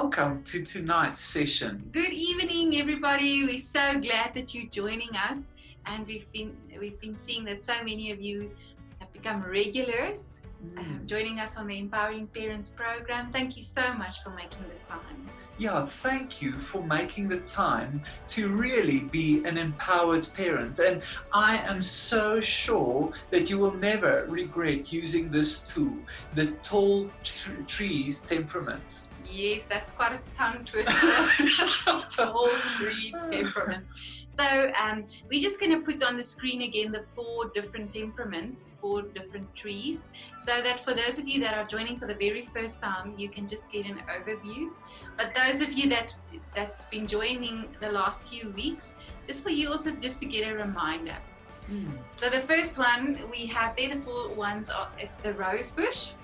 welcome to tonight's session. Good evening, everybody. We're so glad that you're joining us, and we've been seeing that so many of you have become regulars, joining us on the Empowering Parents program. Thank you so much for making the time. Yeah, thank you for making the time to really be an empowered parent. And I am so sure that you will never regret using this tool, the Tall Trees Temperament. Yes, that's quite a tongue twister. Tall tree temperament. So we're just going to put on the screen again the 4 different temperaments, 4 different trees, so that for those of you that are joining for the very first time, you can just get an overview. But those of you that's been joining the last few weeks, just for you also just to get a reminder. So the first one we have there, the 4 ones are, it's the rosebush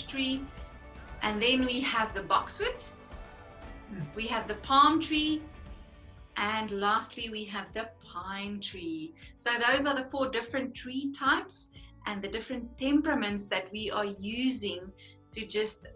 tree. And then we have the boxwood, we have the palm tree, and lastly we have the pine tree. So those are the 4 different tree types and the different temperaments that we are using to just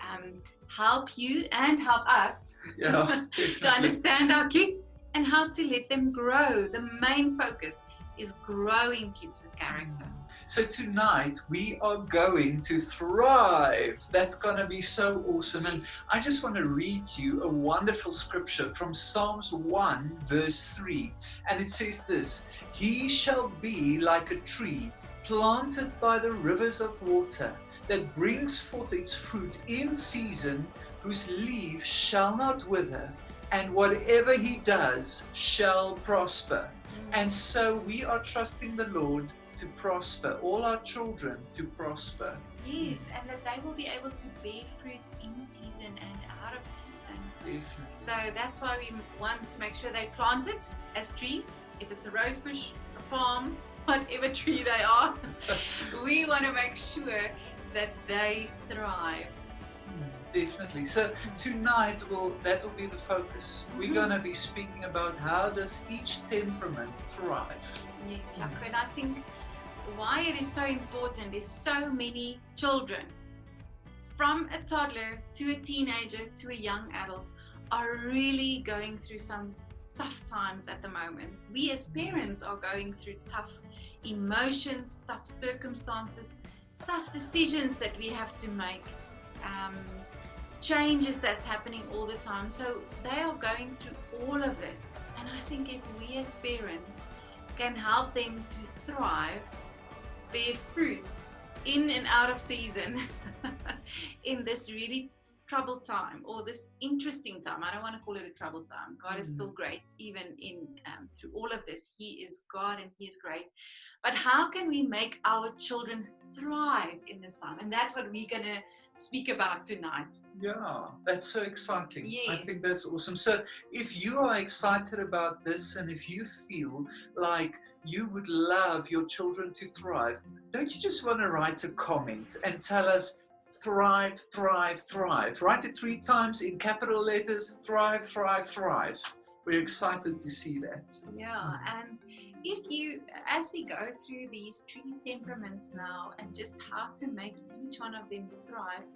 help you and help us to understand our kids and how to let them grow. The main focus is growing kids with character. So tonight we are going to thrive. That's going to be so awesome. And I just want to read you a wonderful scripture from Psalms 1 verse 3. And it says this: "He shall be like a tree planted by the rivers of water, that brings forth its fruit in season, whose leaves shall not wither, and whatever he does shall prosper." And so we are trusting the Lord to prosper, all our children to prosper. Yes, and that they will be able to bear fruit in season and out of season. Definitely. So that's why we want to make sure they're planted as trees. If it's a rosebush, a palm, whatever tree they are, we want to make sure that they thrive. Definitely. So tonight that will be the focus. We're going to be speaking about how does each temperament thrive. Yes, Jaco, and I think why it is so important is so many children, from a toddler to a teenager to a young adult, are really going through some tough times at the moment. We as parents are going through tough emotions, tough circumstances, tough decisions that we have to make, changes that's happening all the time. So they are going through all of this, and I think if we as parents can help them to thrive, bear fruit in and out of season in this really troubled time, or this interesting time. I don't want to call it a troubled time. God is still great, even in through all of this. He is God and He is great. But how can we make our children thrive in this time? And that's what we're going to speak about tonight. Yeah, that's so exciting. Yes. I think that's awesome. So if you are excited about this, and if you feel like you would love your children to thrive, don't you just want to write a comment and tell us, thrive, thrive, thrive. Write it 3 times in capital letters: thrive, thrive, thrive. We're excited to see that. Yeah, and if you, as we go through these 3 temperaments now and just how to make each one of them thrive,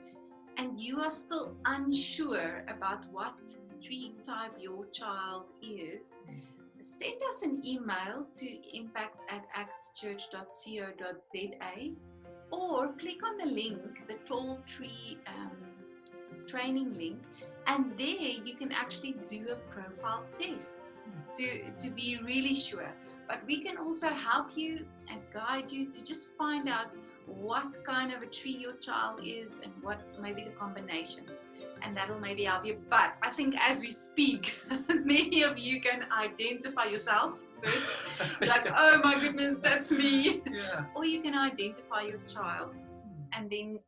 and you are still unsure about what tree type your child is, send us an email to impact@actschurch.co.za, or click on the link, the Tall Tree training link, and there you can actually do a profile test to be really sure. But we can also help you and guide you to just find out what kind of a tree your child is and what maybe the combinations, and that'll maybe help you. But I think as we speak, many of you can identify yourself first, like, oh my goodness, that's me. Yeah. Or you can identify your child, and then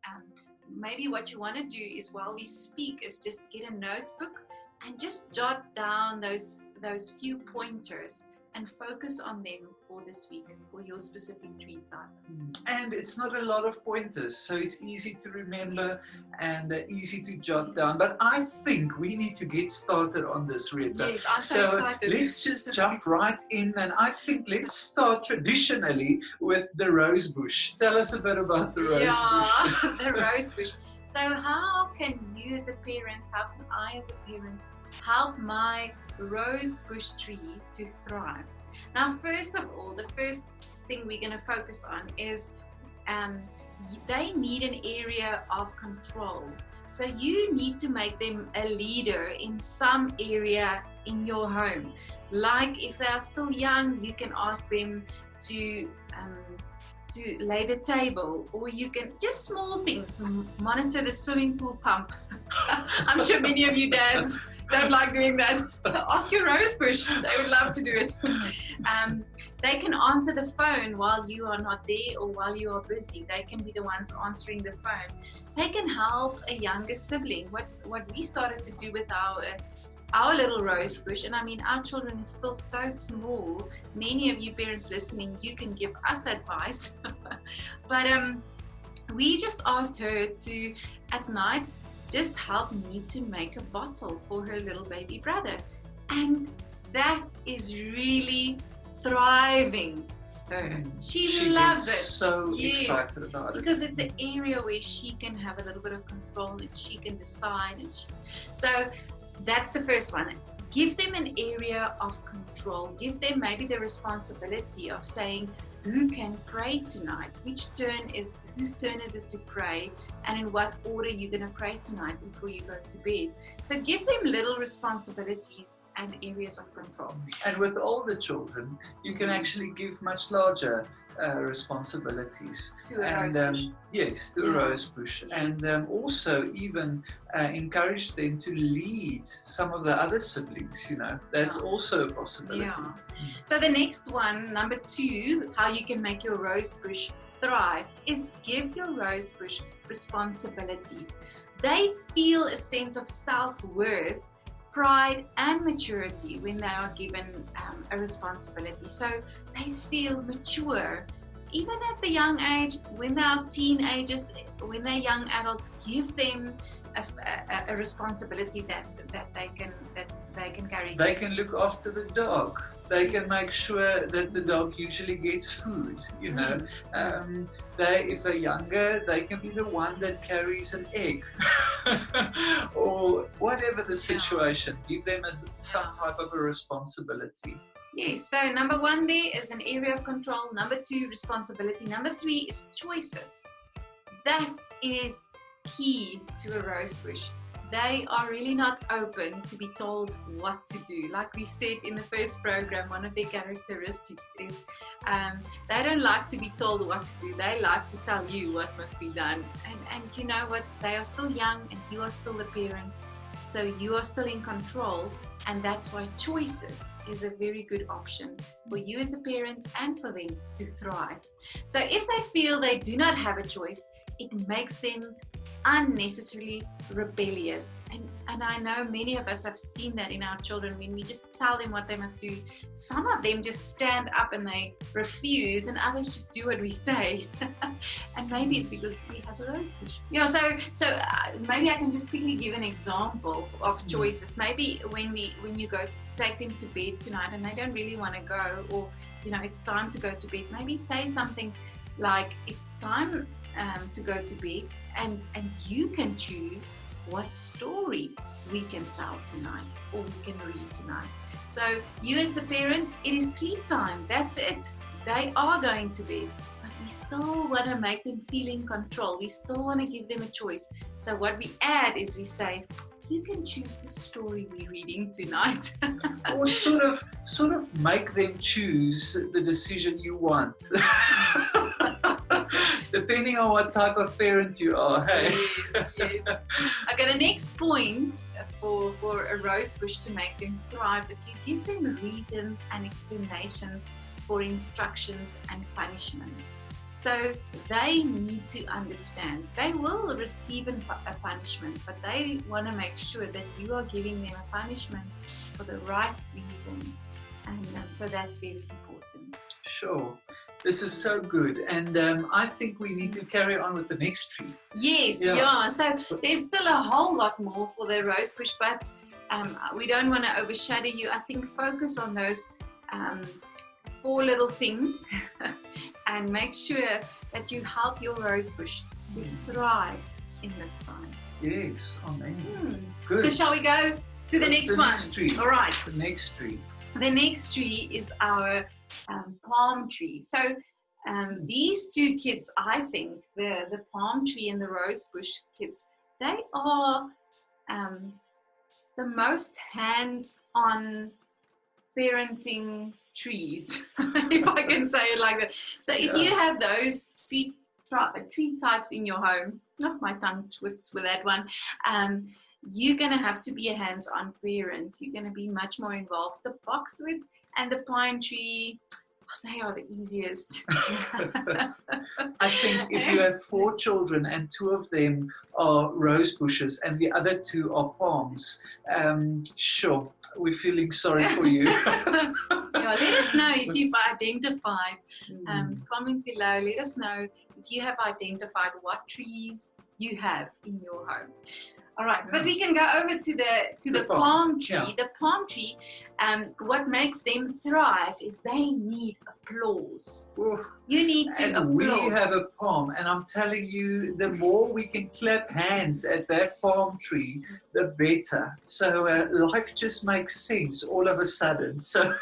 maybe what you want to do is, while we speak, is just get a notebook and just jot down those few pointers and focus on them for this week, for your specific tree type. And it's not a lot of pointers, so it's easy to remember and easy to jot down. But I think we need to get started on this, Rita. Yes, I'm so excited. Let's just jump right in, and I think let's start traditionally with the rose bush. Tell us a bit about the rose bush. The rose bush. So how can you as a parent, how can I as a parent help my rose bush tree to thrive? Now, first of all, the first thing we're going to focus on is they need an area of control. So you need to make them a leader in some area in your home. Like if they are still young, you can ask them to lay the table, or you can just small things, monitor the swimming pool pump. I'm sure many of you dads don't like doing that, so ask your rose bush, they would love to do it. They can answer the phone while you are not there or while you are busy. They can be the ones answering the phone. They can help a younger sibling. What we started to do with our little rose bush, and I mean our children is still so small, many of you parents listening, you can give us advice. But we just asked her to at night just help me to make a bottle for her little baby brother, and that is really thriving her. She loves it. So excited about it because it's an area where she can have a little bit of control and she can decide, and so that's the first one. Give them an area of control. Give them maybe the responsibility of saying who can pray tonight, whose turn is it to pray, and in what order you're going to pray tonight before you go to bed. So give them little responsibilities and areas of control. And with older children, you can actually give much larger responsibilities to a rose bush. Yes, to a rose bush. Yes. And also even encourage them to lead some of the other siblings, that's also a possibility. So the next one, number 2, how you can make your rose bush thrive, is give your rose bush responsibility. They feel a sense of self-worth, pride and maturity when they are given a responsibility. So they feel mature. Even at the young age, when they are teenagers, when they're young adults, give them a responsibility that they can carry. They can look after the dog. They can make sure that the dog usually gets food, If they're younger, they can be the one that carries an egg or whatever the situation. Give them some type of a responsibility. Yes, so number 1 there is an area of control. Number 2, responsibility. Number 3 is choices. That is key to a rose bush. They are really not open to be told what to do. Like we said in the first program, one of their characteristics is they don't like to be told what to do. They like to tell you what must be done. And you know what? They are still young and you are still the parent. So you are still in control. And that's why choices is a very good option for you as a parent and for them to thrive. So if they feel they do not have a choice, it makes them unnecessarily rebellious. And I know many of us have seen that in our children. When we just tell them what they must do, some of them just stand up and they refuse, and others just do what we say. And maybe it's because we have a rose bush. So maybe I can just quickly give an example of choices. Maybe when you go take them to bed tonight and they don't really want to go, or it's time to go to bed, maybe say something like, it's time to go to bed, and you can choose what story we can tell tonight or we can read tonight. So you as the parent, it is sleep time, that's it. They are going to bed, but we still want to make them feel in control. We still want to give them a choice. So what we add is we say, you can choose the story we're reading tonight. Or sort of make them choose the decision you want. Depending on what type of parent you are. Hey? Yes. Okay, the next point for a rose bush to make them thrive is you give them reasons and explanations for instructions and punishment. So they need to understand. They will receive a punishment, but they want to make sure that you are giving them a punishment for the right reason. And so that's very important. Sure. This is so good. And I think we need to carry on with the next tree. Yes, yeah. So there's still a whole lot more for the rosebush, but we don't want to overshadow you. I think focus on those 4 little things and make sure that you help your rosebush to thrive in this time. Yes, amen. Good. So shall we go to the next one? Next tree. All right. The next tree. The next tree is our palm tree. So these 2 kids, I think, the palm tree and the rosebush kids, they are the most hands-on parenting trees, if I can say it like that. So if you have those tree types in your home, my tongue twists with that one, you're going to have to be a hands-on parent. You're going to be much more involved. The boxwood and the pine tree, they are the easiest. I think if you have 4 children and 2 of them are rose bushes and the other 2 are palms, sure, we're feeling sorry for you. Let us know if you've identified. Comment below. Let us know if you have identified what trees you have in your home. All right, but we can go over to the palm tree. Yeah. The palm tree, what makes them thrive is they need applause. Ooh. You need to applaud. We have a palm, and I'm telling you, the more we can clap hands at that palm tree, the better. So life just makes sense all of a sudden. So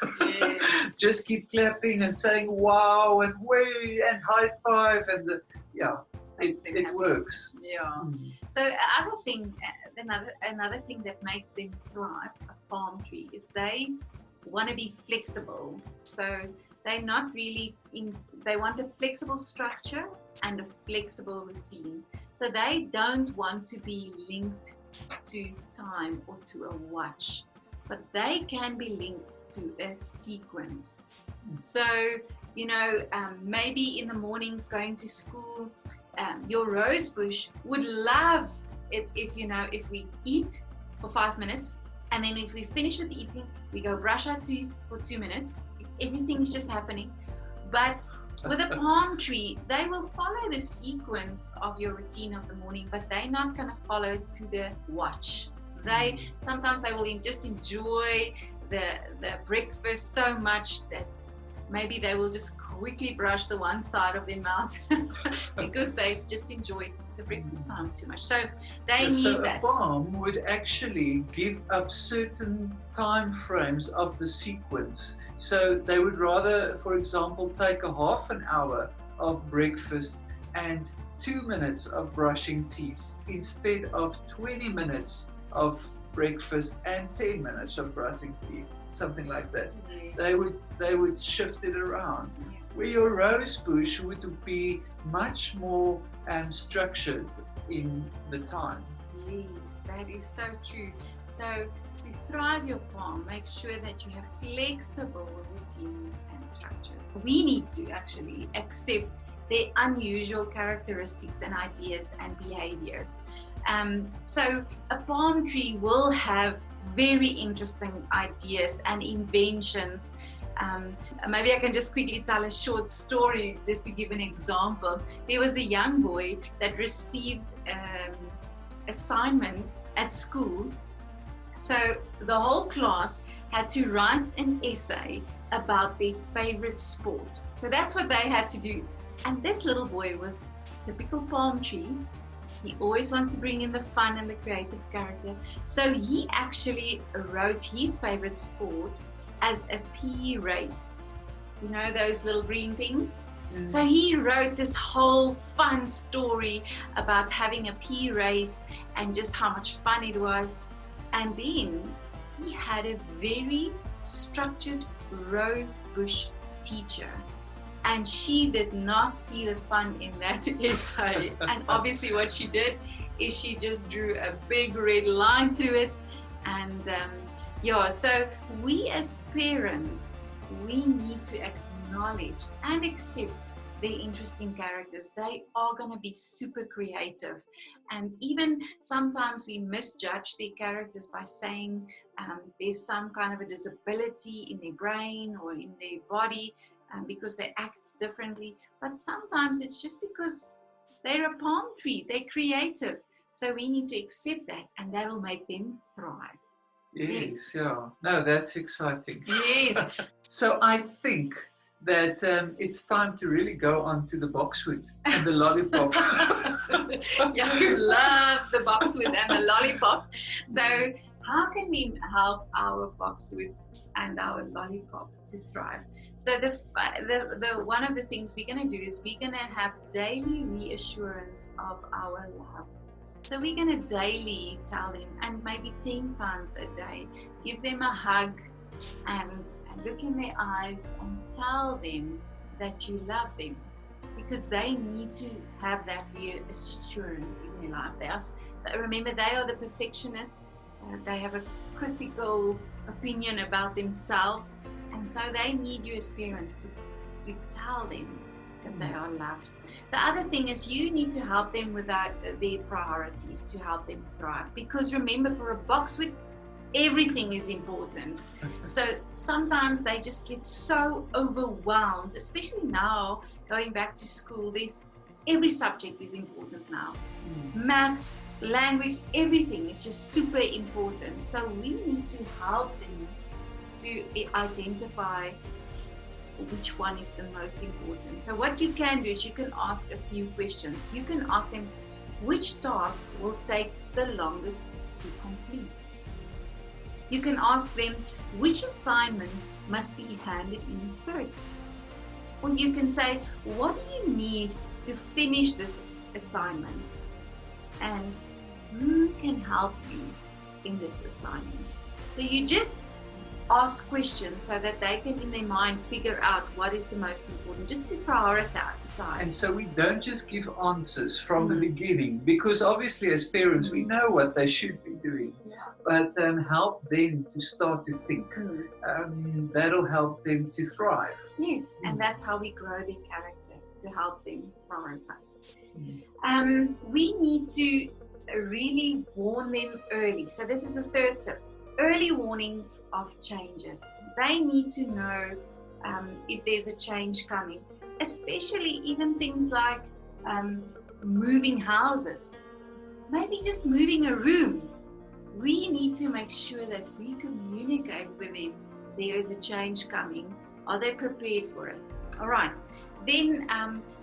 just keep clapping and saying wow and way and high five and it works. Yeah. So another thing that makes them thrive, a palm tree, is they want to be flexible. So they're not really they want a flexible structure and a flexible routine. So they don't want to be linked to time or to a watch, but they can be linked to a sequence. So, maybe in the mornings going to school, your rose bush would love it if we eat for 5 minutes, and then if we finish with eating, we go brush our teeth for 2 minutes. Everything is just happening. But with a palm tree, they will follow the sequence of your routine of the morning, but they're not going to follow to the watch. Sometimes they will just enjoy the breakfast so much that maybe they will just quickly brush the one side of their mouth because they've just enjoyed the breakfast time too much. So they need that. So a palm would actually give up certain time frames of the sequence. So they would rather, for example, take a half an hour of breakfast and 2 minutes of brushing teeth instead of 20 minutes of breakfast and 10 minutes of brushing teeth, something like that. Yes. They would shift it around. Yeah. Where your rose bush would be much more structured in the time. Yes, that is so true. So to thrive your palm, make sure that you have flexible routines and structures. We need to actually accept their unusual characteristics and ideas and behaviors. So a palm tree will have very interesting ideas and inventions. Maybe I can just quickly tell a short story just to give an example. There was a young boy that received assignment at school. So the whole class had to write an essay about their favorite sport. So that's what they had to do. And this little boy was a typical palm tree. He always wants to bring in the fun and the creative character. So he actually wrote his favorite sport as a PE race. You know those little green things? Mm. So he wrote this whole fun story about having a PE race and just how much fun it was. And then he had a very structured rose bush teacher. And she did not see the fun in that essay. And obviously what she did is she just drew a big red line through it. And so we as parents, we need to acknowledge and accept they're interesting characters. They are going to be super creative. And even sometimes we misjudge their characters by saying there's some kind of a disability in their brain or in their body because they act differently. But sometimes it's just because they're a palm tree, they're creative. So we need to accept that, and that will make them thrive. Yes, yeah. No, that's exciting. Yes. So I think that it's time to really go on to the boxwood and the lollipop. Jaco loves the boxwood and the lollipop. So how can we help our boxwood and our lollipop to thrive? So the one of the things we're going to do is we're going to have daily reassurance of our love. So we're going to daily tell them, and maybe 10 times a day, give them a hug and look in their eyes and tell them that you love them, because they need to have that reassurance in their life. Remember, they are the perfectionists. They have a critical opinion about themselves, and so they need you as parents to tell them that they are loved. The other thing is you need to help them with their priorities to help them thrive, because remember, for a boxwood, everything is important. So sometimes they just get so overwhelmed, especially now going back to school. Every subject is important now. Maths, language, everything is just super important. So we need to help them to identify which one is the most important. So what you can do is you can ask a few questions. You can ask them, which task will take the longest to complete? You can ask them, which assignment must be handed in first? Or you can say, what do you need to finish this assignment? And who can help you in this assignment? So you just ask questions so that they can, in their mind, figure out what is the most important, just to prioritize. And so we don't just give answers from the beginning, because obviously as parents we know what they should be doing, but help them to start to think. That'll help them to thrive. Yes, and that's how we grow their character, to help them prioritize. We need to really warn them early. So this is the third tip. Early warnings of changes. They need to know if there's a change coming, especially even things like moving houses, maybe just moving a room. We need to make sure that we communicate with them. There is a change coming. Are they prepared for it? All right. Then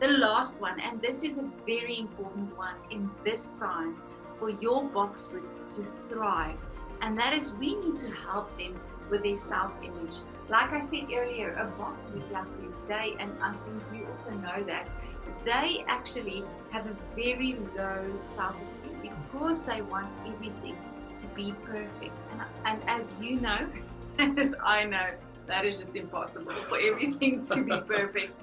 the last one, and this is a very important one in this time for your boxwood to thrive. And that is, we need to help them with their self-image. Like I said earlier, a boxwood, and I think you also know that, they actually have a very low self-esteem because they want everything to be perfect. And as you know, as I know, that is just impossible for everything to be perfect.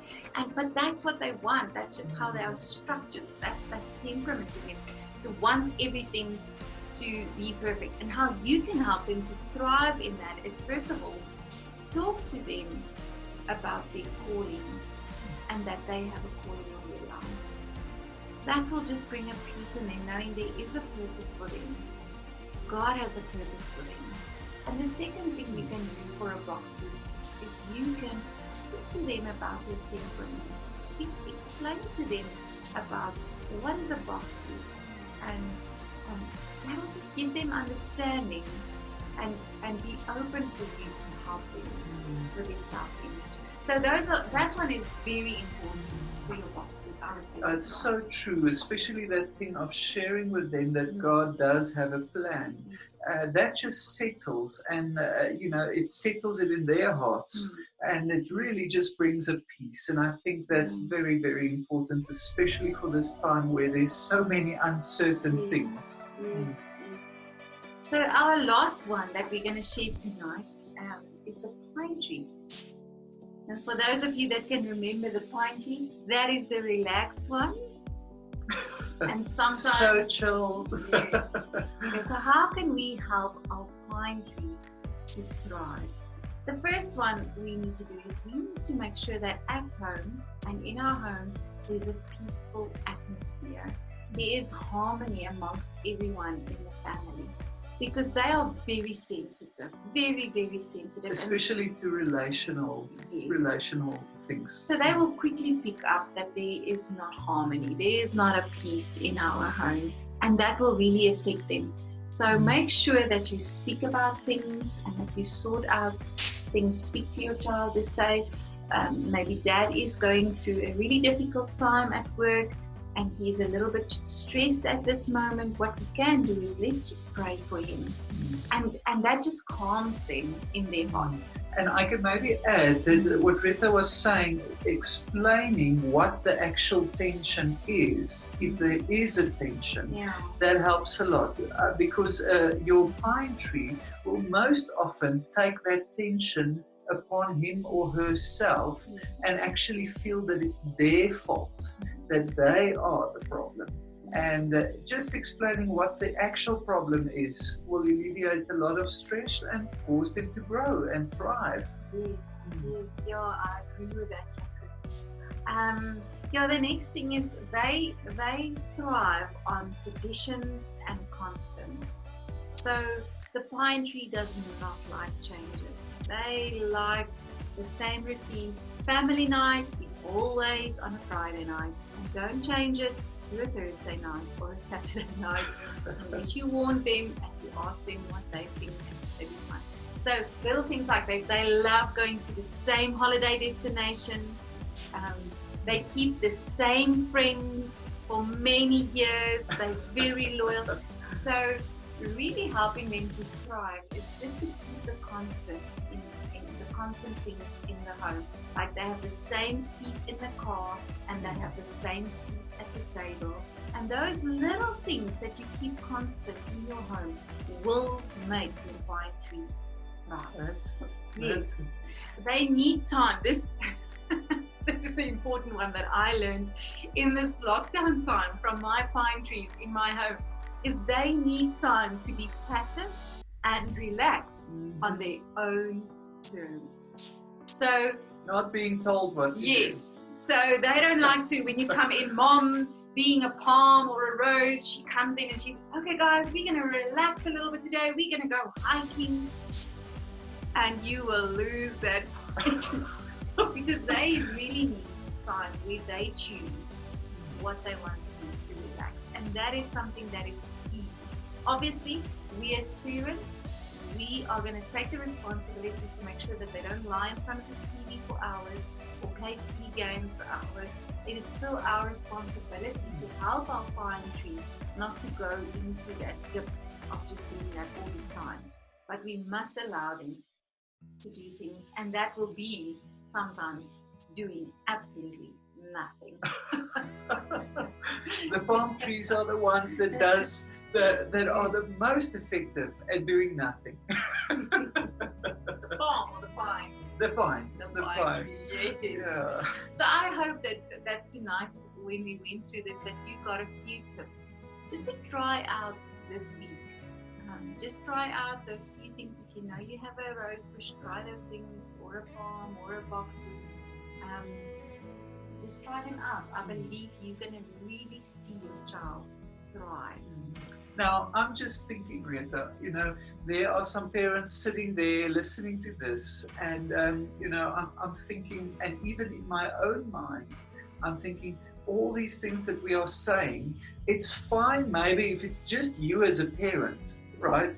But that's what they want. That's just how they are structured. That's that temperament in them, to want everything to be perfect. And how you can help them to thrive in that is, first of all, talk to them about their calling and that they have a calling on their life. That will just bring a peace in them, knowing there is a purpose for them. God has a purpose for them. And the second thing we can do for a boxwood is you can speak to them about their temperament. Explain to them about what is a boxwood, and that will just give them understanding and be open for you to help them with their self-image. So that one is very important for your boxwoods, I would say. It's so true, especially that thing of sharing with them that God does have a plan. Yes. That just settles, and it settles it in their hearts, and it really just brings a peace. And I think that's very, very important, especially for this time where there's so many uncertain things. Yes. So our last one that we're going to share tonight is the pine tree. Now, for those of you that can remember the pine tree, that is the relaxed one. And sometimes so chill. Yes. Okay, so how can we help our pine tree to thrive? The first one we need to do is we need to make sure that at home and in our home there's a peaceful atmosphere. There is harmony amongst everyone in the family, because they are very sensitive, very, very sensitive. Especially to relational things. So they will quickly pick up that there is not harmony, there is not a peace in our home, and that will really affect them. So make sure that you speak about things and that you sort out things. Speak to your child to say, maybe dad is going through a really difficult time at work and he's a little bit stressed at this moment. What we can do is let's just pray for him. And that just calms them in their heart. And I could maybe add that what Rita was saying, explaining what the actual tension is, if there is a tension, that helps a lot. Because your pine tree will most often take that tension upon him or herself and actually feel that it's their fault, that they are the problem. And just explaining what the actual problem is will alleviate a lot of stress and cause them to grow and thrive. Yes, yeah, I agree with that. The next thing is they thrive on traditions and constants. So the pine tree does not like changes. They like the same routine. Family night is always on a Friday night, and don't change it to a Thursday night or a Saturday night unless you warn them and you ask them what they think they'll be fine. So little things like that. They love going to the same holiday destination. They keep the same friend for many years. They're very loyal. So really helping them to thrive is just to keep the constants in the constant things in the home. Like they have the same seat in the car and they have the same seat at the table. And those little things that you keep constant in your home will make your pine tree thrive. Yes. They need time. This is an important one that I learned in this lockdown time from my pine trees in my home, is they need time to be passive and relax on their own terms. So not being told what to do. So they don't like to, when you come in, mom being a palm or a rose, she comes in and she's, okay guys, we're going to relax a little bit today, we're going to go hiking, and you will lose that because they really need time where they choose what they want to do to relax, and that is something that is key. Obviously, we as parents, we are going to take the responsibility to make sure that they don't lie in front of the TV for hours or play TV games for hours. It is still our responsibility to help our pine tree not to go into that dip of just doing that all the time. But we must allow them to do things, and that will be sometimes doing absolutely nothing. The palm trees are the ones that are the most effective at doing nothing. The palm or the pine? The pine. The pine tree, yes. Yeah. So I hope that tonight, when we went through this, that you got a few tips just to try out this week. Just try out those few things. If you know you have a rose bush, try those things, or a palm, or a boxwood. Just try them out. I believe you're going to really see your child thrive. Now, I'm just thinking, Rita, there are some parents sitting there listening to this, and, I'm thinking, and even in my own mind, I'm thinking, all these things that we are saying, it's fine maybe if it's just you as a parent, right?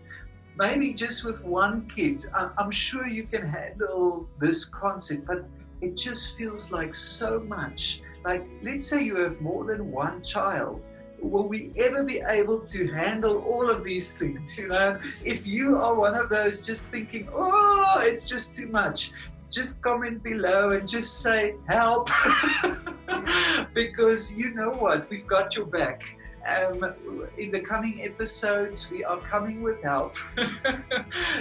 Maybe just with one kid. I'm sure you can handle this concept, but it just feels like so much. Like, let's say you have more than one child. Will we ever be able to handle all of these things? If you are one of those just thinking, oh, it's just too much, just comment below and just say help. Because you know what, we've got your back. In the coming episodes, we are coming with help.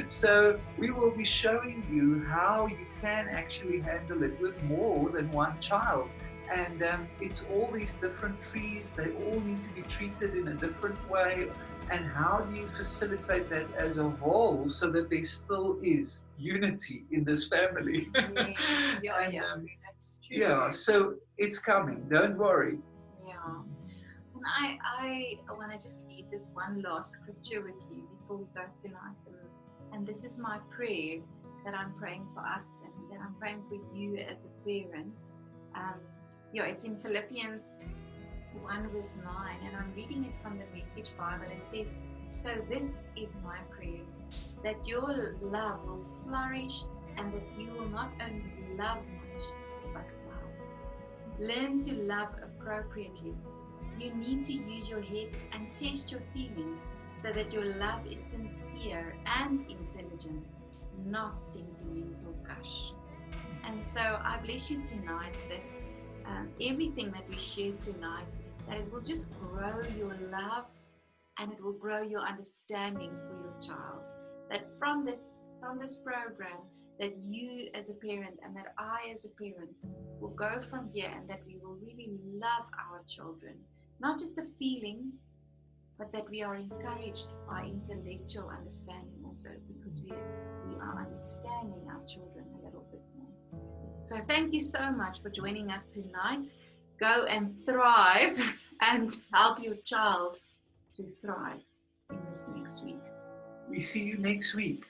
So we will be showing you how you can actually handle it with more than one child. And it's all these different trees, they all need to be treated in a different way. And how do you facilitate that as a whole so that there still is unity in this family. Yes, yeah, And, yeah. um, That's true. Yeah, so it's coming. Don't worry. Yeah. And I want to just leave this one last scripture with you before we go tonight. And this is my prayer that I'm praying for us and that I'm praying for you as a parent. It's in Philippians 1 verse 9, and I'm reading it from the Message Bible. It says, "So this is my prayer, that your love will flourish and that you will not only love much, but well. Learn to love appropriately. You need to use your head and test your feelings so that your love is sincere and intelligent, not sentimental gush." And so I bless you tonight that everything that we share tonight, that it will just grow your love and it will grow your understanding for your child. That from this program, that you as a parent and that I as a parent will go from here, and that we will really love our children. Not just a feeling, but that we are encouraged by intellectual understanding also, because we are understanding our children a little bit more. So thank you so much for joining us tonight. Go and thrive and help your child to thrive in this next week. We see you next week.